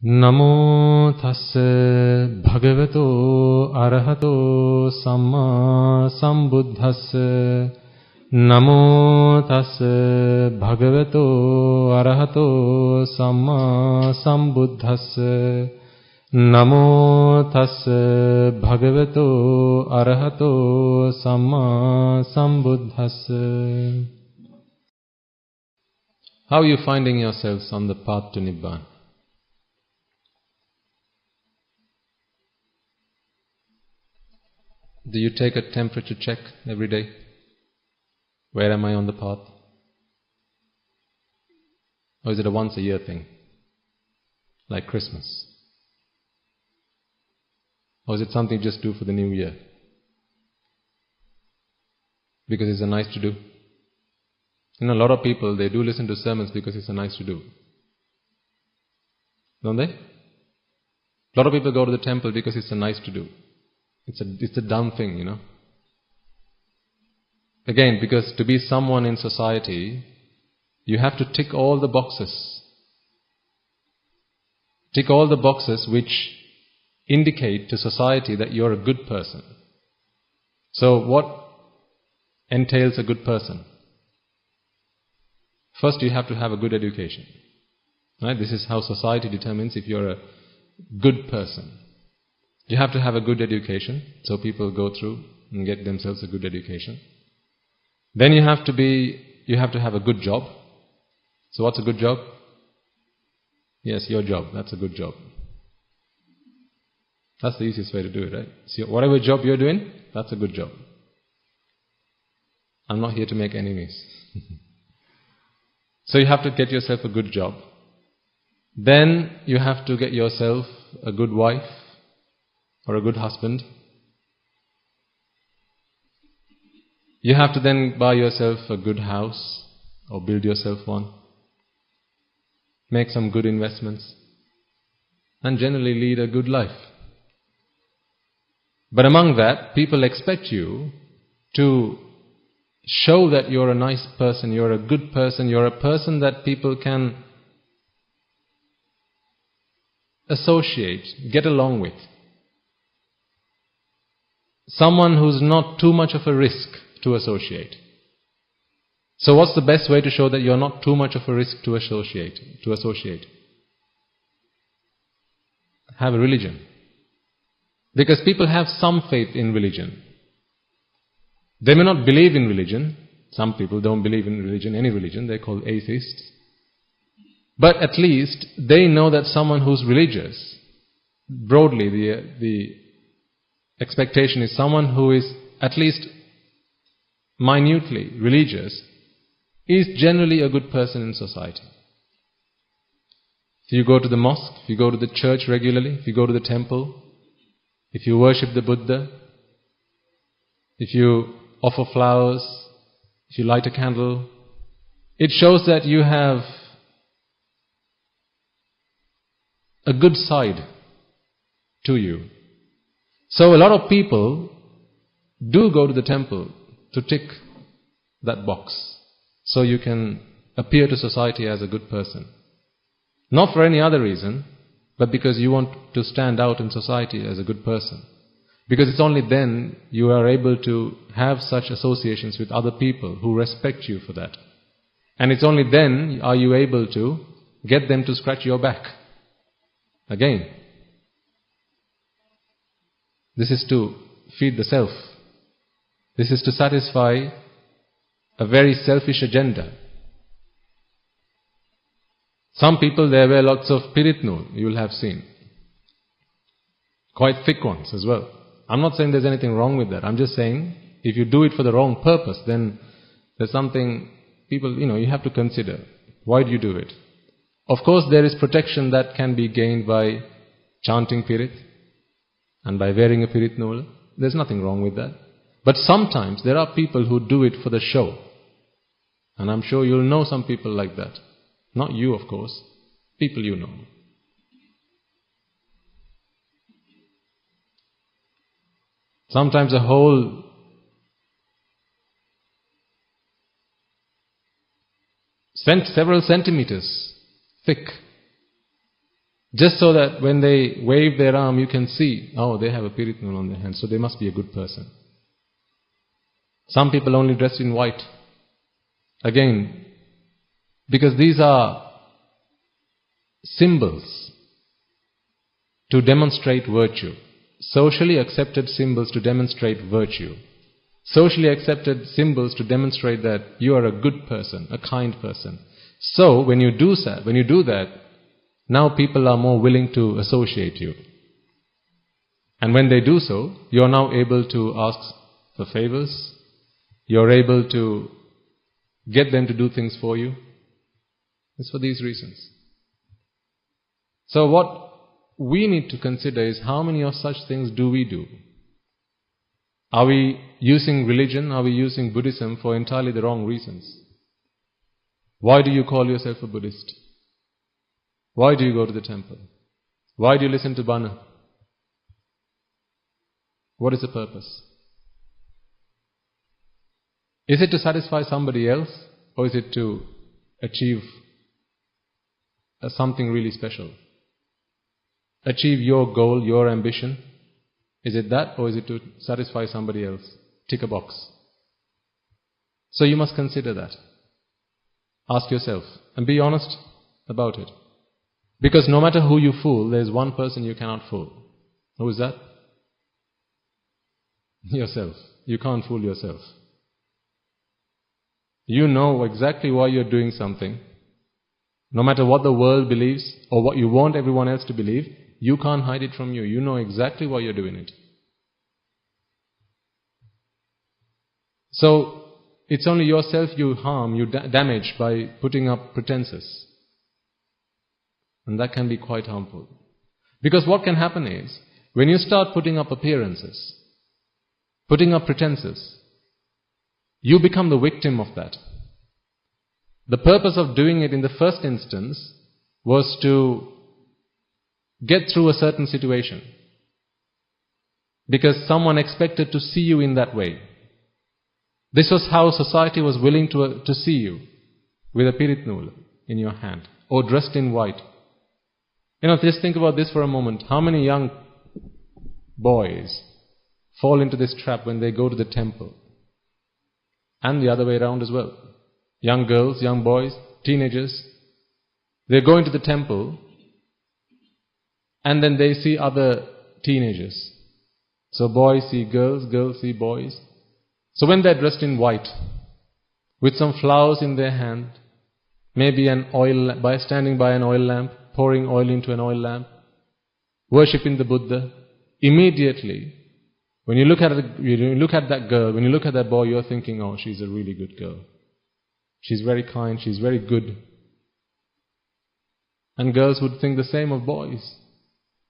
Namo tassa bhagavato arahato samma sambuddhassa. Namo tassa bhagavato arahato samma sambuddhassa. Namo tassa bhagavato arahato samma sambuddhassa. How are you finding yourselves on the path to Nibbana? Do you take a temperature check every day? Where am I on the path? Or is it a once a year thing? Like Christmas? Or is it something you just do for the new year? Because it's a nice to do. You know, a lot of people, they do listen to sermons because it's a nice to do. Don't they? A lot of people go to the temple because it's a nice to do. It's a dumb thing, you know. Again, because to be someone in society, you have to tick all the boxes. Tick all the boxes which indicate to society that you're a good person. So what entails a good person? First, you have to have a good education. Right? This is how society determines if you're a good person. You have to have a good education, so people go through and get themselves a good education. Then you have to have a good job. So what's a good job? Yes, your job. That's a good job. That's the easiest way to do it, right? So whatever job you're doing, that's a good job. I'm not here to make enemies. So you have to get yourself a good job. Then you have to get yourself a good wife or a good husband. You have to then buy yourself a good house or build yourself one. Make some good investments. And generally lead a good life. But among that, people expect you to show that you're a nice person, you're a good person, you're a person that people can associate, get along with. Someone who's not too much of a risk to associate. So what's the best way to show that you're not too much of a risk to associate? Have a religion. Because people have some faith in religion. They may not believe in religion. Some people don't believe in religion, any religion. They're called atheists. But at least they know that someone who's religious, broadly the expectation is someone who is at least minutely religious is generally a good person in society. If you go to the mosque, if you go to the church regularly, if you go to the temple, if you worship the Buddha, if you offer flowers, if you light a candle, it shows that you have a good side to you. So a lot of people do go to the temple to tick that box so you can appear to society as a good person. Not for any other reason, but because you want to stand out in society as a good person. Because it's only then you are able to have such associations with other people who respect you for that. And it's only then are you able to get them to scratch your back. Again, this is to feed the self. This is to satisfy a very selfish agenda. Some people, they wear lots of piritnul, you will have seen. Quite thick ones as well. I'm not saying there's anything wrong with that. I'm just saying, if you do it for the wrong purpose, then there's something people, you have to consider. Why do you do it? Of course, there is protection that can be gained by chanting pirit and by wearing a piritnul. There's nothing wrong with that. But sometimes there are people who do it for the show. And I'm sure you'll know some people like that. Not you, of course. People you know. Sometimes a whole several centimeters thick Just so that when they wave their arm, you can see, oh, they have a piritnul on their hand, so they must be a good person. Some people only dress in white. Again, because these are symbols to demonstrate virtue. Socially accepted symbols to demonstrate virtue. Socially accepted symbols to demonstrate that you are a good person, a kind person. So, when you do that, now people are more willing to associate you. And when they do so, you are now able to ask for favors. You're able to get them to do things for you. It's for these reasons. So what we need to consider is how many of such things do we do? Are we using religion, are we using Buddhism for entirely the wrong reasons? Why do you call yourself a Buddhist? Why do you go to the temple? Why do you listen to Bana? What is the purpose? Is it to satisfy somebody else, or is it to achieve something really special? Achieve your goal, your ambition? Is it that, or is it to satisfy somebody else? Tick a box. So you must consider that. Ask yourself, and be honest about it. Because no matter who you fool, there is one person you cannot fool. Who is that? Yourself. You can't fool yourself. You know exactly why you're doing something. No matter what the world believes or what you want everyone else to believe, you can't hide it from you. You know exactly why you're doing it. So, it's only yourself you harm, you damage by putting up pretenses. And that can be quite harmful. Because what can happen is, when you start putting up appearances, putting up pretenses, you become the victim of that. The purpose of doing it in the first instance was to get through a certain situation. Because someone expected to see you in that way. This was how society was willing to see you, with a piritnul in your hand, or dressed in white. Just think about this for a moment. How many young boys fall into this trap when they go to the temple? And the other way around as well. Young girls, young boys, teenagers, they're going to the temple and then they see other teenagers. So boys see girls, girls see boys. So when they're dressed in white, with some flowers in their hand, maybe standing by an oil lamp, pouring oil into an oil lamp, worshipping the Buddha, immediately, when you look at that girl, when you look at that boy, you're thinking, oh, she's a really good girl. She's very kind, she's very good. And girls would think the same of boys.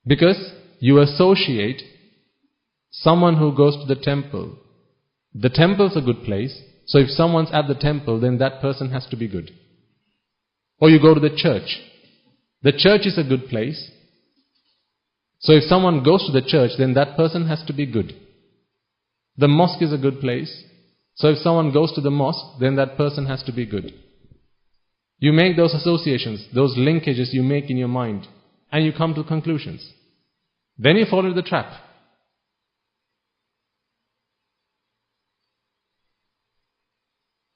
Because you associate someone who goes to the temple. The temple's a good place, so if someone's at the temple, then that person has to be good. Or you go to the church. The church is a good place, so if someone goes to the church, then that person has to be good. The mosque is a good place, so if someone goes to the mosque, then that person has to be good. You make those associations, those linkages you make in your mind, and you come to conclusions. Then you fall into the trap.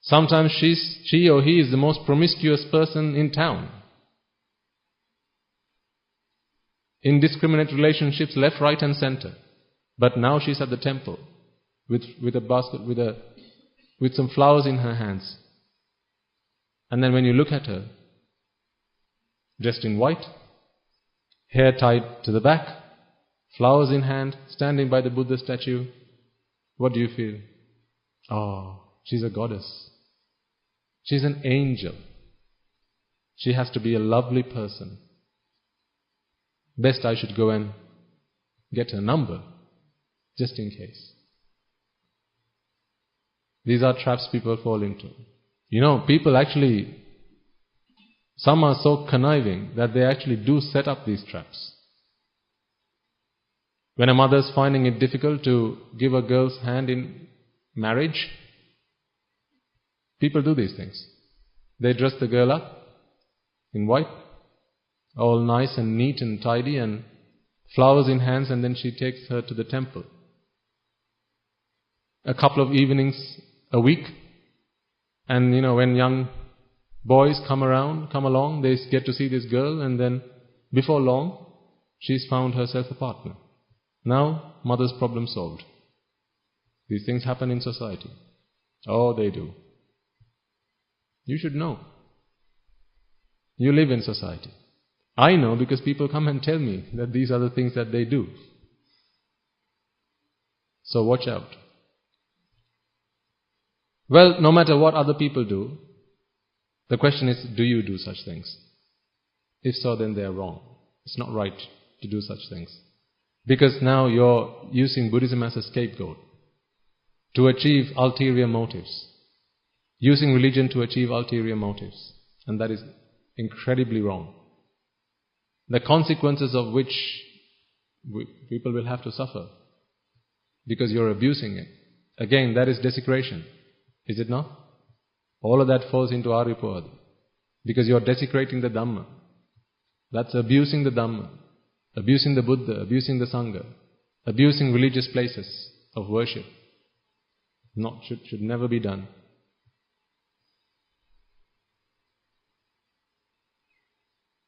Sometimes she or he is the most promiscuous person in town. Indiscriminate relationships left, right and center. But now she's at the temple with a basket, with some flowers in her hands. And then when you look at her, dressed in white, hair tied to the back, flowers in hand, standing by the Buddha statue, what do you feel? Oh, she's a goddess. She's an angel. She has to be a lovely person. Best I should go and get her number, just in case. These are traps people fall into. People actually, some are so conniving that they actually do set up these traps. When a mother's finding it difficult to give a girl's hand in marriage, people do these things. They dress the girl up in white, all nice and neat and tidy and flowers in hands, and then she takes her to the temple. A couple of evenings a week, and when young boys come along, they get to see this girl, and then before long, she's found herself a partner. Now, mother's problem solved. These things happen in society. Oh, they do. You should know. You live in society. I know because people come and tell me that these are the things that they do. So watch out. Well, no matter what other people do, the question is, do you do such things? If so, then they are wrong. It's not right to do such things. Because now you're using Buddhism as a scapegoat to achieve ulterior motives. Using religion to achieve ulterior motives. And that is incredibly wrong. The consequences of which people will have to suffer because you're abusing it. Again, that is desecration. Is it not? All of that falls into Aripod. Because you're desecrating the Dhamma. That's abusing the Dhamma. Abusing the Buddha, abusing the Sangha. Abusing religious places of worship. Should never be done.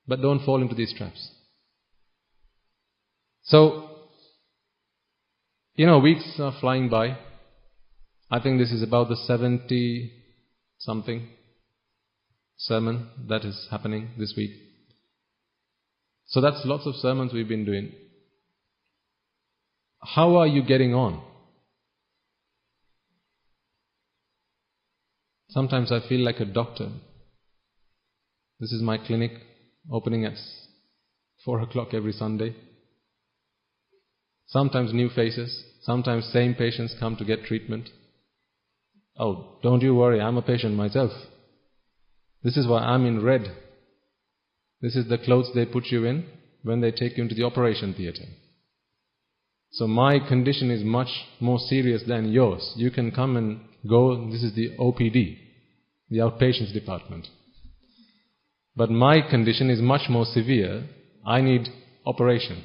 But don't fall into these traps. So, weeks are flying by. I think this is about the 70-something sermon that is happening this week. So that's lots of sermons we've been doing. How are you getting on? Sometimes I feel like a doctor. This is my clinic, opening at 4 o'clock every Sunday. Sometimes new faces, sometimes same patients come to get treatment. Oh, don't you worry, I'm a patient myself. This is why I'm in red. This is the clothes they put you in when they take you into the operation theatre. So my condition is much more serious than yours. You can come and go, this is the OPD, the outpatients department. But my condition is much more severe. I need operation.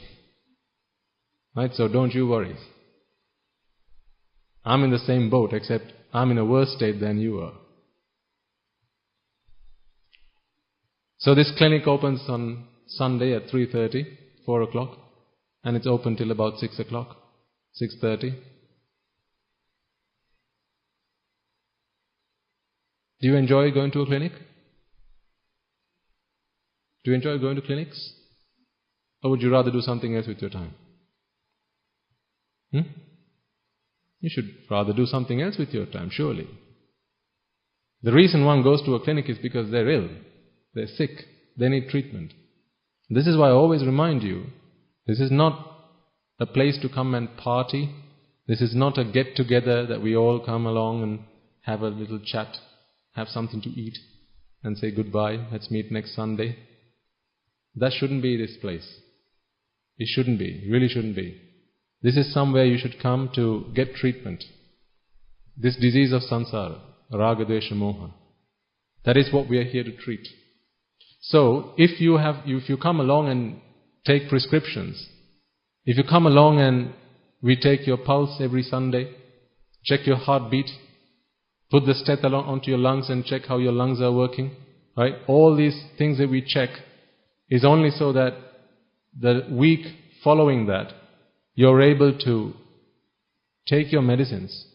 Right? So don't you worry. I'm in the same boat, except I'm in a worse state than you are. So this clinic opens on Sunday at 3:30, 4 o'clock, and it's open till about 6 o'clock, 6:30. Do you enjoy going to a clinic? Do you enjoy going to clinics? Or would you rather do something else with your time? You should rather do something else with your time, surely. The reason one goes to a clinic is because they're ill, they're sick, they need treatment. This is why I always remind you, this is not a place to come and party. This is not a get-together that we all come along and have a little chat, have something to eat, and say goodbye, let's meet next Sunday. That shouldn't be this place. It shouldn't be, it really shouldn't be. This is somewhere you should come to get treatment. This disease of samsara, raga, dvesha, moha. That is what we are here to treat. So, if you come along and take prescriptions, if you come along and we take your pulse every Sunday, check your heartbeat, put the stet onto your lungs and check how your lungs are working, right? All these things that we check is only so that the week following that, you're able to take your medicines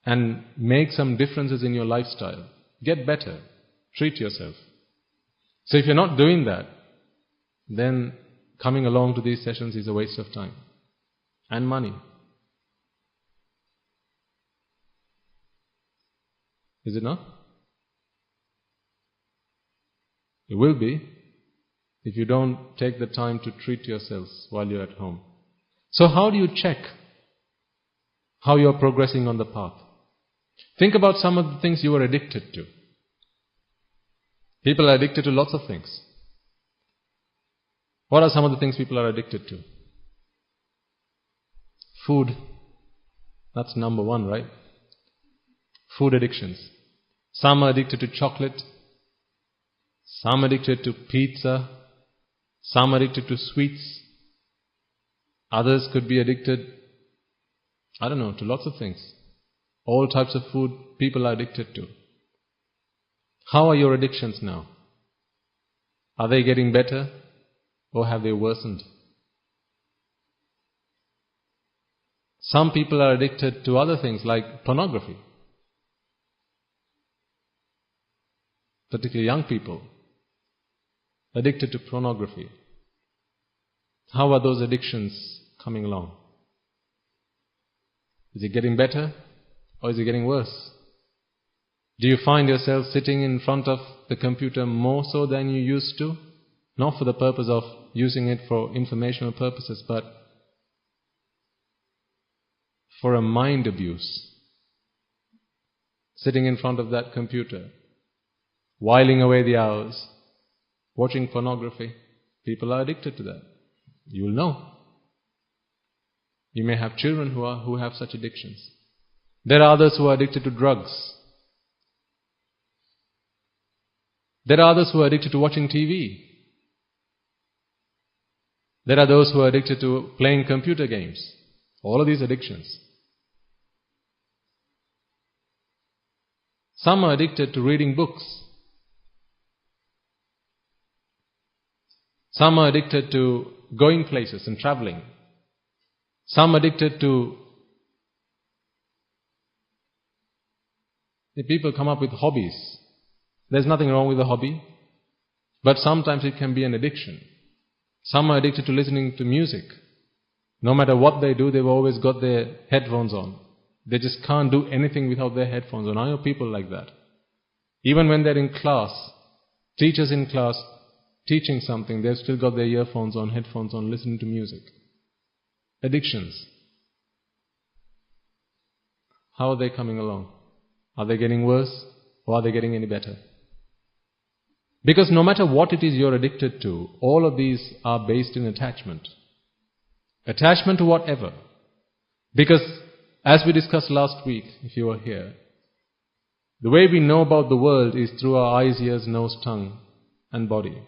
and make some differences in your lifestyle. Get better. Treat yourself. So if you're not doing that, then coming along to these sessions is a waste of time and money. Is it not? It will be if you don't take the time to treat yourselves while you're at home. So how do you check how you're progressing on the path? Think about some of the things you are addicted to. People are addicted to lots of things. What are some of the things people are addicted to? Food. That's number one, right? Food addictions. Some are addicted to chocolate. Some are addicted to pizza. Some addicted to sweets. Others could be addicted, to lots of things. All types of food people are addicted to. How are your addictions now? Are they getting better or have they worsened? Some people are addicted to other things like pornography. Particularly young people addicted to pornography. How are those addictions coming along? Is it getting better or is it getting worse? Do you find yourself sitting in front of the computer more so than you used to? Not for the purpose of using it for informational purposes, but for a mind abuse. Sitting in front of that computer, whiling away the hours, watching pornography. People are addicted to that. You will know. You may have children who have such addictions. There are others who are addicted to drugs. There are others who are addicted to watching TV. There are those who are addicted to playing computer games. All of these addictions. Some are addicted to reading books. Some are addicted to going places and traveling. Some addicted to... The people come up with hobbies. There's nothing wrong with a hobby, but sometimes it can be an addiction. Some are addicted to listening to music. No matter what they do, they've always got their headphones on. They just can't do anything without their headphones on. I know people like that. Even when they're in class, teachers in class teaching something, they've still got their earphones on, headphones on, listening to music. Addictions. How are they coming along? Are they getting worse or are they getting any better? Because no matter what it is you're addicted to, all of these are based in attachment. Attachment to whatever. Because as we discussed last week, if you were here, the way we know about the world is through our eyes, ears, nose, tongue and body.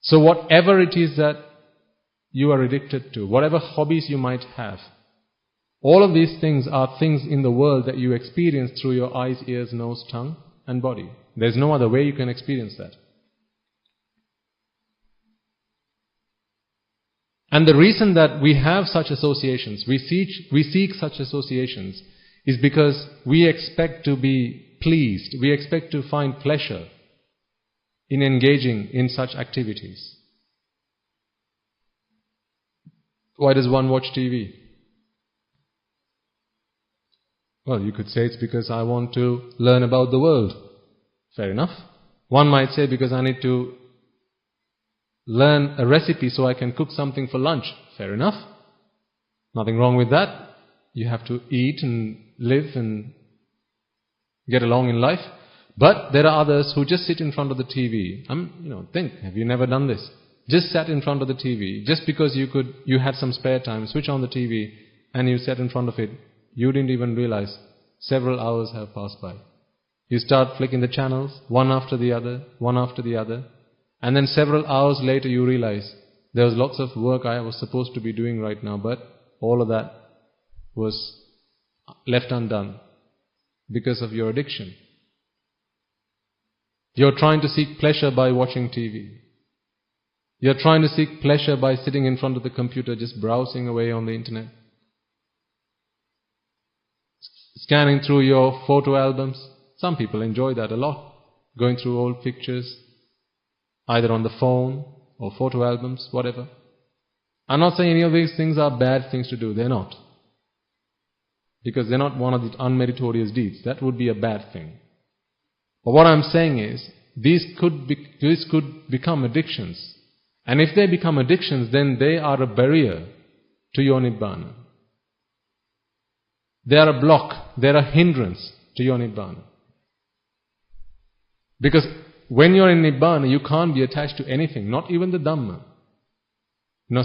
So whatever it is that you are addicted to, whatever hobbies you might have, all of these things are things in the world that you experience through your eyes, ears, nose, tongue and body. There's no other way you can experience that. And the reason that we have such associations, we seek such associations, is because we expect to be pleased, we expect to find pleasure in engaging in such activities. Why does one watch TV? Well, you could say it's because I want to learn about the world. Fair enough. One might say because I need to learn a recipe so I can cook something for lunch. Fair enough. Nothing wrong with that. You have to eat and live and get along in life. But there are others who just sit in front of the TV. Think, have you never done this? Just sat in front of the TV. Just because you had some spare time, switch on the TV and you sat in front of it. You didn't even realize several hours have passed by. You start flicking the channels, one after the other, and then several hours later you realize there was lots of work I was supposed to be doing right now, but all of that was left undone because of your addiction. You're trying to seek pleasure by watching TV. You're trying to seek pleasure by sitting in front of the computer, just browsing away on the internet. Scanning through your photo albums. Some people enjoy that a lot. Going through old pictures, either on the phone or photo albums, whatever. I'm not saying any of these things are bad things to do. They're not. Because they're not one of the unmeritorious deeds. That would be a bad thing. But what I'm saying is, these could become addictions. And if they become addictions, then they are a barrier to your Nibbana. They are a block. They are a hindrance to your Nibbana. Because when you're in Nibbana, you can't be attached to anything, not even the Dhamma.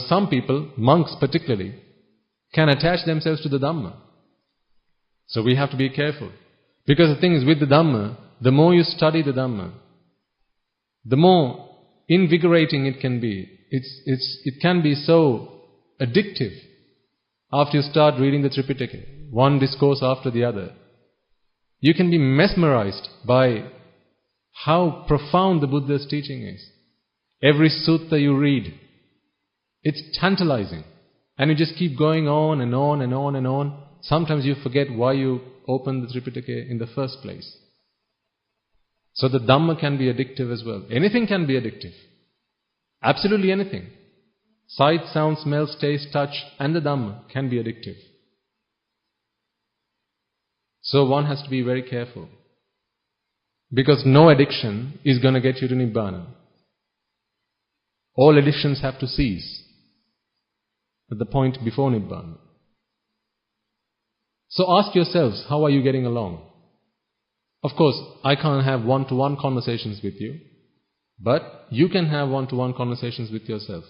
Some people, monks particularly, can attach themselves to the Dhamma. So we have to be careful. Because the thing is, with the Dhamma, the more you study the Dhamma, the more invigorating it can be. It can be so addictive after you start reading the Tripitaka, one discourse after the other. You can be mesmerized by how profound the Buddha's teaching is. Every sutta you read, it's tantalizing. And you just keep going on and on and on and on. Sometimes you forget why you opened the Tripitaka in the first place. So the Dhamma can be addictive as well. Anything can be addictive. Absolutely anything. Sight, sound, smell, taste, touch, and the Dhamma can be addictive. So one has to be very careful. Because no addiction is going to get you to Nibbana. All addictions have to cease at the point before Nibbana. So ask yourselves, how are you getting along? Of course, I can't have one-to-one conversations with you, but you can have one-to-one conversations with yourself.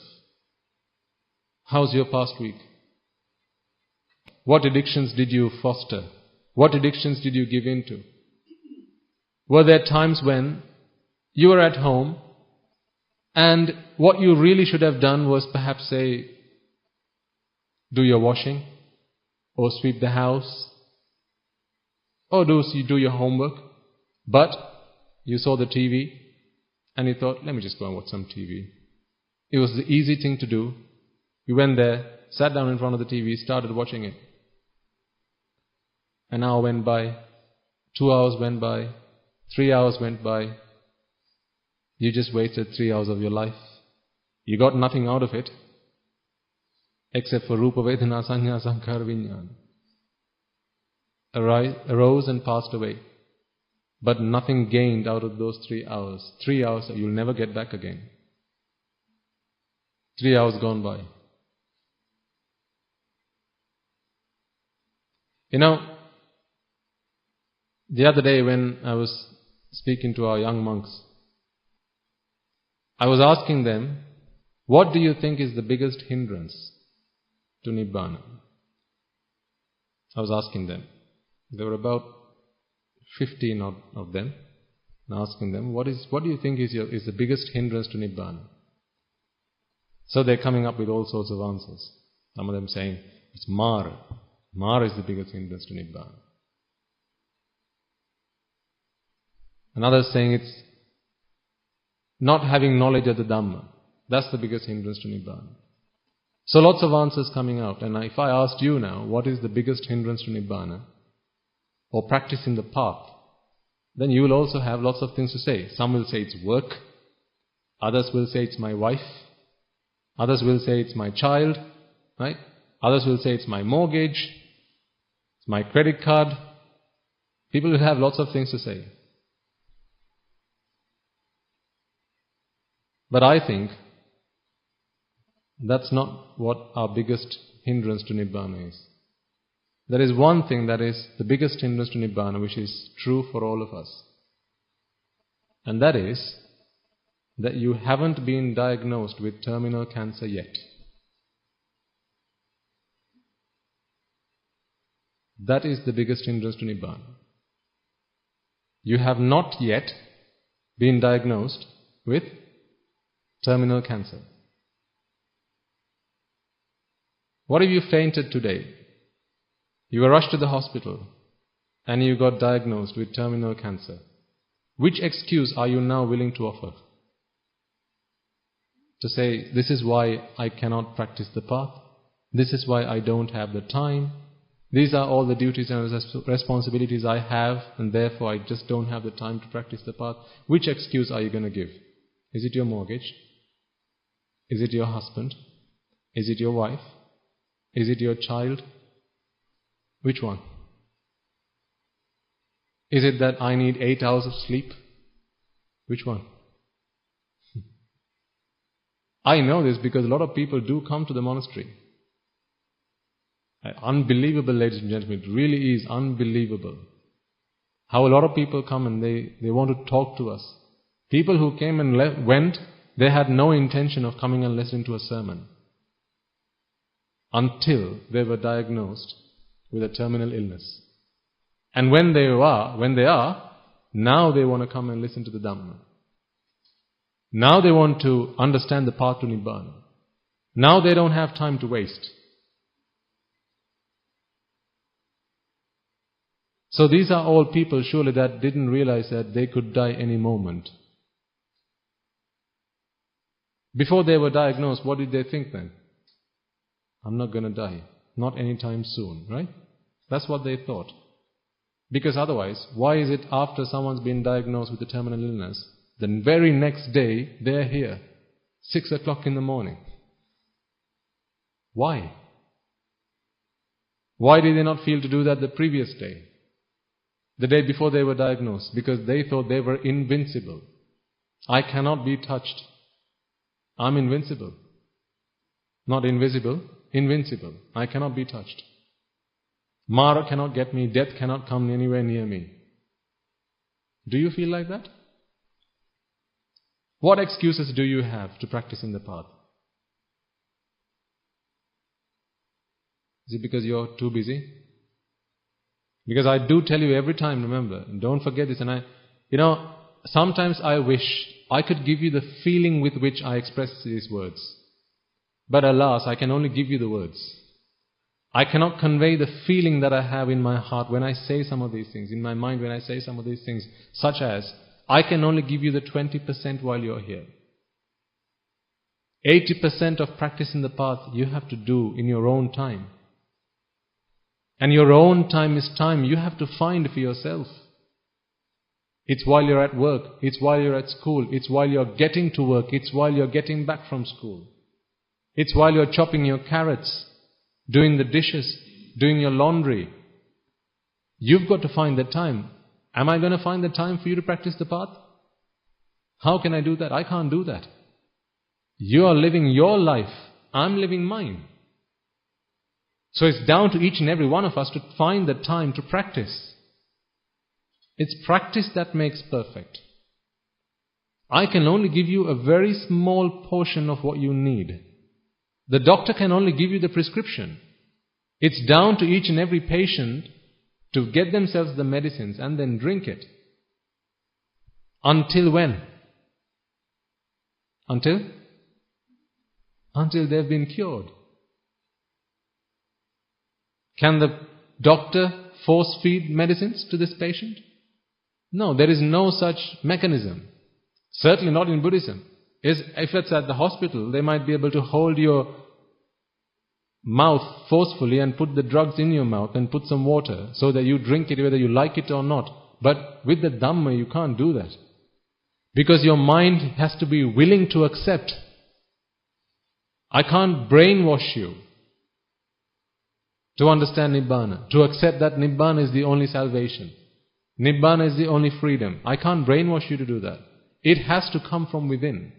How's your past week? What addictions did you foster? What addictions did you give in to? Were there times when you were at home and what you really should have done was perhaps say, do your washing, or sweep the house, or do your homework, but you saw the TV and you thought, let me just go and watch some TV. It was the easy thing to do. You went there, sat down in front of the TV, started watching it. An hour went by, 2 hours went by, 3 hours went by. You just wasted 3 hours of your life. You got nothing out of it, except for Rupa Vedana Sanya Sankhara Vijnana. Arose and passed away. But nothing gained out of those 3 hours. 3 hours you'll never get back again. 3 hours gone by. You know, the other day when I was speaking to our young monks, I was asking them, what do you think is the biggest hindrance to Nibbana? I was asking them. There were about 15 of them. And asking them, what do you think is the biggest hindrance to Nibbana? So they're coming up with all sorts of answers. Some of them saying, it's Mara. Mara is the biggest hindrance to Nibbana. Another saying it's not having knowledge of the Dhamma. That's the biggest hindrance to Nibbana. So lots of answers coming out. And if I asked you now, what is the biggest hindrance to Nibbana, or practicing the path, then you will also have lots of things to say. Some will say it's work. Others will say it's my wife. Others will say it's my child. Right? Others will say it's my mortgage. It's my credit card. People will have lots of things to say. But I think that's not what our biggest hindrance to Nibbana is. There is one thing that is the biggest hindrance to Nibbana, which is true for all of us. And that is that you haven't been diagnosed with terminal cancer yet. That is the biggest hindrance to Nibbana. You have not yet been diagnosed with terminal cancer. What if you fainted today? You were rushed to the hospital and you got diagnosed with terminal cancer. Which excuse are you now willing to offer? To say, this is why I cannot practice the path. This is why I don't have the time. These are all the duties and responsibilities I have, and therefore I just don't have the time to practice the path. Which excuse are you going to give? Is it your mortgage? Is it your husband? Is it your wife? Is it your child? Which one? Is it that I need 8 hours of sleep? Which one? I know this because a lot of people do come to the monastery. Unbelievable, ladies and gentlemen. It really is unbelievable. How a lot of people come and they want to talk to us. People who came and went, they had no intention of coming and listening to a sermon. Until they were diagnosed with a terminal illness. And when they are, now they want to come and listen to the Dhamma. Now they want to understand the path to Nibbana. Now they don't have time to waste. So these are all people surely that didn't realize that they could die any moment. Before they were diagnosed, what did they think then? I'm not going to die. Not anytime soon, right? That's what they thought. Because otherwise, why is it after someone's been diagnosed with a terminal illness, the very next day they're here, 6 o'clock in the morning? Why? Why did they not feel to do that the previous day? The day before they were diagnosed? Because they thought they were invincible. I cannot be touched. I'm invincible. Not invisible, invincible. I cannot be touched. Mara cannot get me, death cannot come anywhere near me. Do you feel like that? What excuses do you have to practice in the path? Is it because you're too busy? Because I do tell you every time, remember, and don't forget this, and sometimes I wish I could give you the feeling with which I express these words. But alas, I can only give you the words. I cannot convey the feeling that I have in my heart when I say some of these things, in my mind when I say some of these things, such as, I can only give you the 20% while you're here. 80% of practice in the path you have to do in your own time. And your own time is time you have to find for yourself. It's while you're at work, it's while you're at school, it's while you're getting to work, it's while you're getting back from school. It's while you're chopping your carrots, doing the dishes, doing your laundry. You've got to find the time. Am I going to find the time for you to practice the path? How can I do that? I can't do that. You are living your life. I'm living mine. So it's down to each and every one of us to find the time to practice. It's practice that makes perfect. I can only give you a very small portion of what you need. The doctor can only give you the prescription. It's down to each and every patient to get themselves the medicines and then drink it. Until when? Until they've been cured. Can the doctor force feed medicines to this patient? No, there is no such mechanism. Certainly not in Buddhism. If it's at the hospital, they might be able to hold your mouth forcefully and put the drugs in your mouth and put some water so that you drink it whether you like it or not. But with the Dhamma you can't do that. Because your mind has to be willing to accept. I can't brainwash you to understand Nibbana, to accept that Nibbana is the only salvation. Nibbana is the only freedom. I can't brainwash you to do that. It has to come from within.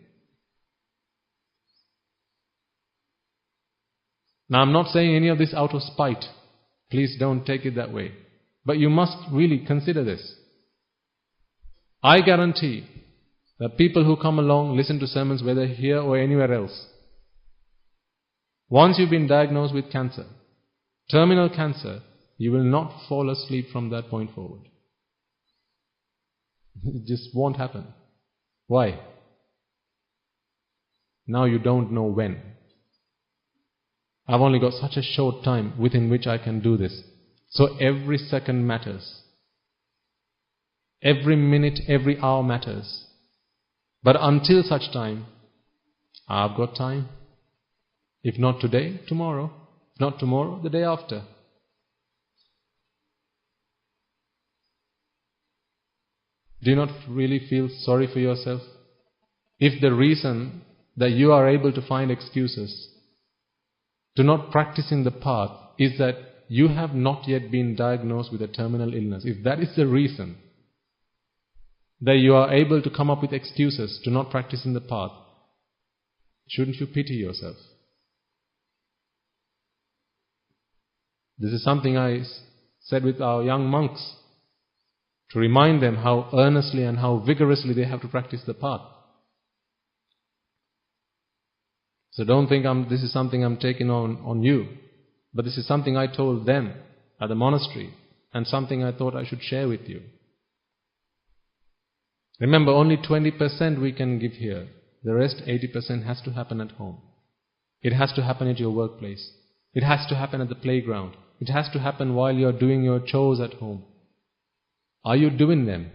Now I'm not saying any of this out of spite. Please don't take it that way. But you must really consider this. I guarantee that people who come along, listen to sermons whether here or anywhere else, once you've been diagnosed with cancer, terminal cancer, you will not fall asleep from that point forward. It just won't happen. Why? Now you don't know when. I've only got such a short time within which I can do this. So every second matters. Every minute, every hour matters. But until such time, I've got time. If not today, tomorrow. If not tomorrow, the day after. Do you not really feel sorry for yourself? If the reason that you are able to find excuses to not practicing the path is that you have not yet been diagnosed with a terminal illness, if that is the reason that you are able to come up with excuses to not practicing the path, shouldn't you pity yourself? This is something I said with our young monks, to remind them how earnestly and how vigorously they have to practice the path. So don't think this is something I'm taking on you, but this is something I told them at the monastery and something I thought I should share with you. Remember, only 20% we can give here. The rest 80% has to happen at home. It has to happen at your workplace. It has to happen at the playground. It has to happen while you're doing your chores at home. Are you doing them?